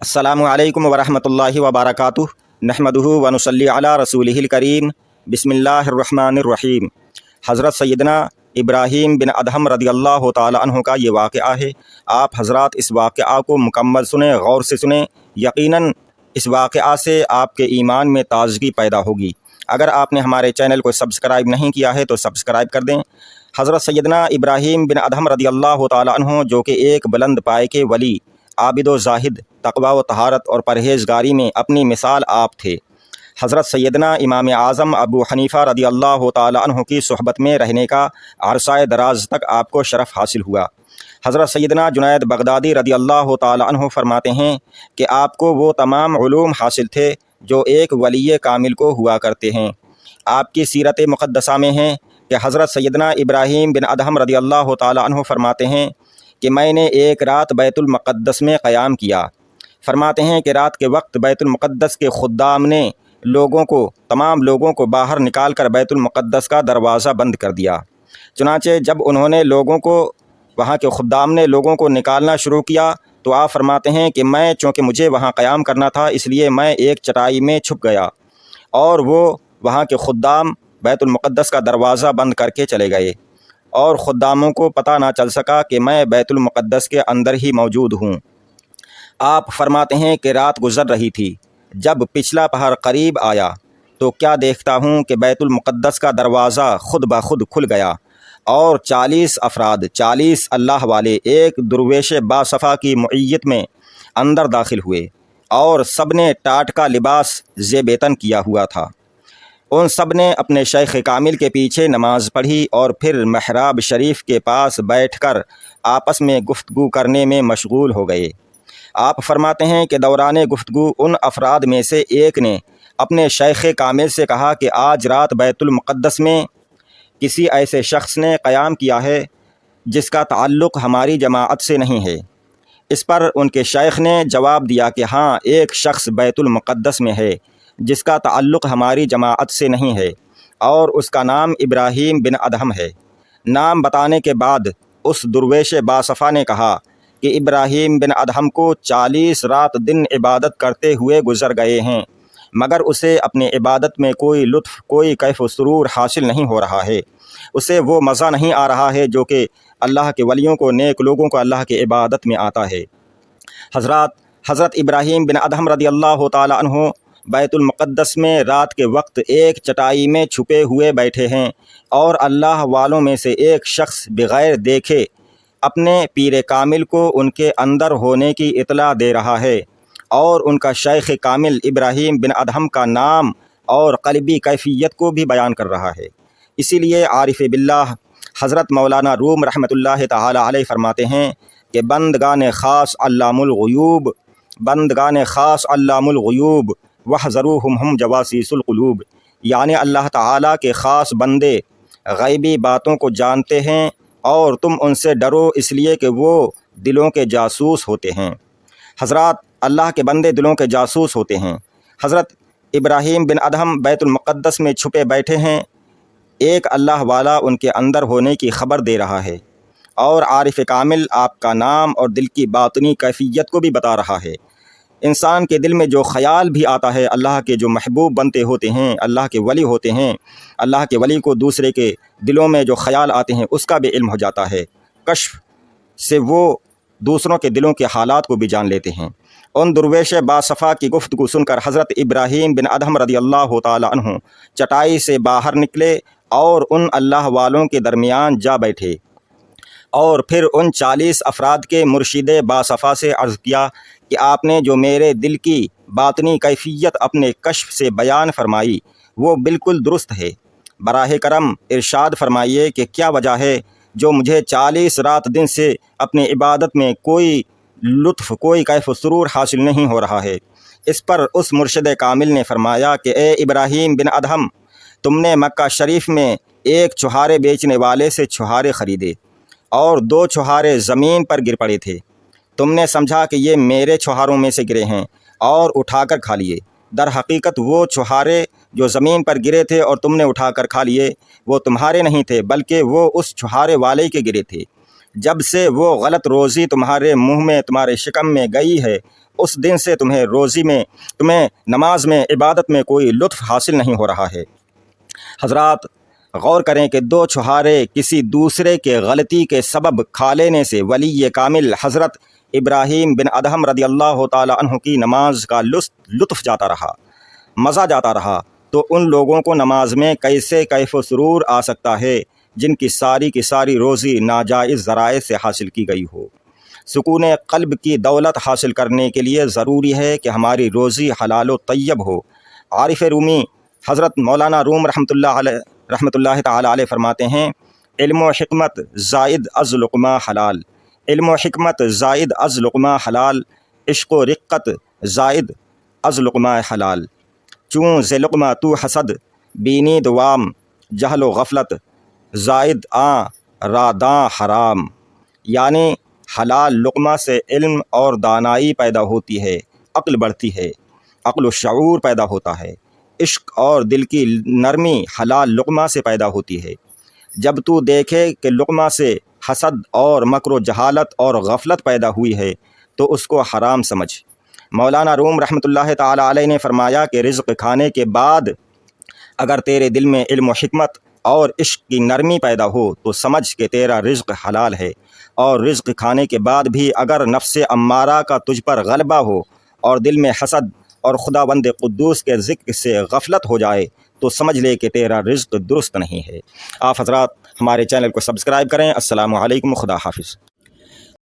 अस्सलामु अलैकुम वरहमतुल्लाहि वबरकातुहु नहमदुहु व नुसल्ली अला रसूलिहिल करीम बिस्मिल्लाहिर रहमानिर रहीम। हज़रत सैयदना इब्राहीम बिन अदहम रदियल्लाहु ताला अन्हु का ये वाक़या है। आप हज़रात इस वाक़या को मुकम्मल सुने, गौर से सुने। यकीनन इस वाक़या से आपके ईमान में ताज़गी पैदा होगी। अगर आपने हमारे चैनल को सब्सक्राइब नहीं किया है तो सब्सक्राइब कर दें। हज़रत सैयदना इब्राहीम बिन अदहम रदियल्लाहु ताला अन्हु, जो कि एक बुलंद पाए के वली, आबिद व जाहिद, तक़वा व तहारत और परहेज़गारी में अपनी मिसाल आप थे। हज़रत सैयदना इमाम आज़म अबू हनीफ़ा रदियल्लाहु ताला अन्हु की सोहबत में रहने का अरसाए दराज तक आपको शरफ़ हासिल हुआ। हज़रत सैयदना जुनैद बगदादी रदियल्लाहु ताला अन्हु फरमाते हैं कि आपको वो तमाम उलूम हासिल थे जो एक वली कामिल को हुआ करते हैं। आपकी सीरत मुक़द्दसा में है कि हज़रत सैयदना इब्राहीम बिन अदहम रदियल्लाहु ताला अन्हु फरमाते हैं कि मैंने एक रात बैतुल मुक़द्दस में क़याम किया। फरमाते हैं कि रात के वक्त बैतुल मुक़द्दस के खुद्दाम ने तमाम लोगों को बाहर निकाल कर बैतुल मुक़द्दस का दरवाज़ा बंद कर दिया। चुनांचे जब उन्होंने वहाँ के खुद्दाम ने लोगों को निकालना शुरू किया तो आप फरमाते हैं कि मैं, चूँकि मुझे वहाँ क़याम करना था, इसलिए मैं एक चटाई में छुप गया और वो वहाँ के खुद्दाम बैतुल मुक़द्दस का दरवाज़ा बंद करके चले गए और खुद्दामों को पता ना चल सका कि मैं बैतुल मुक़द्दस के अंदर ही मौजूद हूँ। आप फरमाते हैं कि रात गुज़र रही थी, जब पिछला पहर करीब आया तो क्या देखता हूँ कि बैतुल मुक़द्दस का दरवाज़ा खुद ब खुद खुल गया और 40 अफराद, 40 अल्लाह वाले एक दुर्वेश बासफ़ा की मुइयत में अंदर दाखिल हुए और सब ने टाट का लिबास ज़ेबेतन किया हुआ था। उन सब ने अपने शेख कामिल के पीछे नमाज पढ़ी और फिर महराब शरीफ के पास बैठकर आपस में गुफ्तगू करने में मशगूल हो गए। आप फरमाते हैं कि दौरान गुफ्तगू उन अफराद में से एक ने अपने शेख कामिल से कहा कि आज रात बैतुल मुक़द्दस में किसी ऐसे शख्स ने क़याम किया है जिसका ताल्लुक़ हमारी जमाअत से नहीं है। इस पर उनके शेख ने जवाब दिया कि हाँ, एक शख्स बैतुल मुक़द्दस में है जिसका ताल्लुक़ हमारी जमाअत से नहीं है और उसका नाम इब्राहीम बिन अदहम है। नाम बताने के बाद उस दुर्वेश बासफ़ा ने कहा कि इब्राहीम बिन अदहम को 40 रात दिन इबादत करते हुए गुज़र गए हैं, मगर उसे अपनी इबादत में कोई लुत्फ़, कोई कैफ़ व सुरूर हासिल नहीं हो रहा है। उसे वो मज़ा नहीं आ रहा है जो कि अल्लाह के वलियों को, नेक लोगों को अल्लाह की इबादत में आता है। हज़रत इब्राहीम बिन अदहम रदियल्लाहु ताला अन्हु बैतुल मुक़द्दस में रात के वक्त एक चटाई में छुपे हुए बैठे हैं और अल्लाह वालों में से एक शख्स बग़ैर देखे अपने पीर कामिल को उनके अंदर होने की इतला दे रहा है और उनका शेख कामिल इब्राहीम बिन अदहम का नाम और क़ल्बी कैफियत को भी बयान कर रहा है। इसीलिए आरिफ़ बिल्लाह हज़रत मौलाना रूम रहमतुल्लाह ताला अलैह फरमाते हैं कि बंदगान ख़ास अल्लामुल ग़ुयूब वहज़रूहुम हम जवासीसुल क़ुलूब, यानी अल्लाह ताला के ख़ास बंदे ग़ैबी बातों को जानते हैं और तुम उनसे डरो इसलिए कि वो दिलों के जासूस होते हैं। हज़रात, अल्लाह के बंदे दिलों के जासूस होते हैं। हज़रत इब्राहीम बिन अदहम बैतुल मुक़द्दस में छुपे बैठे हैं, एक अल्लाह वाला उनके अंदर होने की ख़बर दे रहा है और आरिफ़ कामिल आपका नाम और दिल की बातनी कैफियत को भी बता रहा है। इंसान के दिल में जो ख़याल भी आता है, अल्लाह के जो महबूब बनते होते हैं, अल्लाह के वली होते हैं, अल्लाह के वली को दूसरे के दिलों में जो ख़याल आते हैं उसका भी इल्म हो जाता है। कश्फ से वो दूसरों के दिलों के हालात को भी जान लेते हैं। उन दुर्वेश बासफ़ा की गुफ्तगू सुनकर हज़रत इब्राहीम बिन अदहम रदियल्लाहु ताला अन्हु चटाई से बाहर निकले और उन अल्लाह वालों के दरमियान जा बैठे और फिर उन 40 अफराद के मुर्शिद बासफ़ा से अर्ज़ किया कि आपने जो मेरे दिल की बातनी कैफियत अपने कश्फ से बयान फरमाई वो बिल्कुल दुरुस्त है। बराह करम इरशाद फरमाइए कि क्या वजह है जो मुझे 40 रात दिन से अपनी इबादत में कोई लुत्फ़, कोई कैफ़ व सुरूर हासिल नहीं हो रहा है। इस पर उस मुर्शिद कामिल ने फरमाया कि ए इब्राहीम बिन अदहम, तुमने मक्का शरीफ में एक छुहारे बेचने वाले से छुहारे ख़रीदे और 2 छुहारे ज़मीन पर गिर पड़े थे। तुमने समझा कि ये मेरे छुहारों में से गिरे हैं और उठाकर खा लिए। दर हकीकत वो छुहारे जो ज़मीन पर गिरे थे और तुमने उठाकर खा लिए वो तुम्हारे नहीं थे, बल्कि वो उस छुहारे वाले के गिरे थे। जब से वो गलत रोज़ी तुम्हारे मुंह में, तुम्हारे शिकम में गई है, اس دن سے تمہیں نماز میں عبادت میں کوئی لطف حاصل نہیں ہو رہا ہے۔ حضرات غور کریں کہ 2 چھہارے کسی دوسرے کے غلطی کے سبب کھا لینے سے ولی کامل حضرت ابراہیم بن ادہم رضی اللہ تعالیٰ عنہ کی نماز کا لطف جاتا رہا، مزہ جاتا رہا، تو ان لوگوں کو نماز میں کیسے کیف و سرور آ سکتا ہے جن کی ساری روزی ناجائز ذرائع سے حاصل کی گئی ہو۔ سکون قلب کی دولت حاصل کرنے کے لیے ضروری ہے کہ ہماری روزی حلال و طیب ہو۔ عارف رومی حضرت مولانا روم رحمۃ اللہ تعالی علیہ فرماتے ہیں، علم و حکمت زائد از لقمہ حلال، علم و حکمت زائد از لقمہ حلال، عشق و رقت زائد از لقمہ حلال، چون ز لقمہ تو حسد بینی دوام، جہل و غفلت زائد راداں حرام۔ یعنی حلال لقمہ سے علم اور دانائی پیدا ہوتی ہے، عقل بڑھتی ہے، عقل و شعور پیدا ہوتا ہے، عشق اور دل کی نرمی حلال لقمہ سے پیدا ہوتی ہے۔ جب تو دیکھے کہ لقمہ سے حسد اور مکر و جہالت اور غفلت پیدا ہوئی ہے تو اس کو حرام سمجھ۔ مولانا روم رحمۃ اللہ تعالی علیہ نے فرمایا کہ رزق کھانے کے بعد اگر تیرے دل میں علم و حکمت اور عشق کی نرمی پیدا ہو تو سمجھ کہ تیرا رزق حلال ہے، اور رزق کھانے کے بعد بھی اگر نفس امارہ کا تجھ پر غلبہ ہو اور دل میں حسد اور خداوند قدوس کے ذکر سے غفلت ہو جائے تو سمجھ لے کہ تیرا رزق درست نہیں ہے۔ آپ حضرات ہمارے چینل کو سبسکرائب کریں۔ السلام علیکم، خدا حافظ۔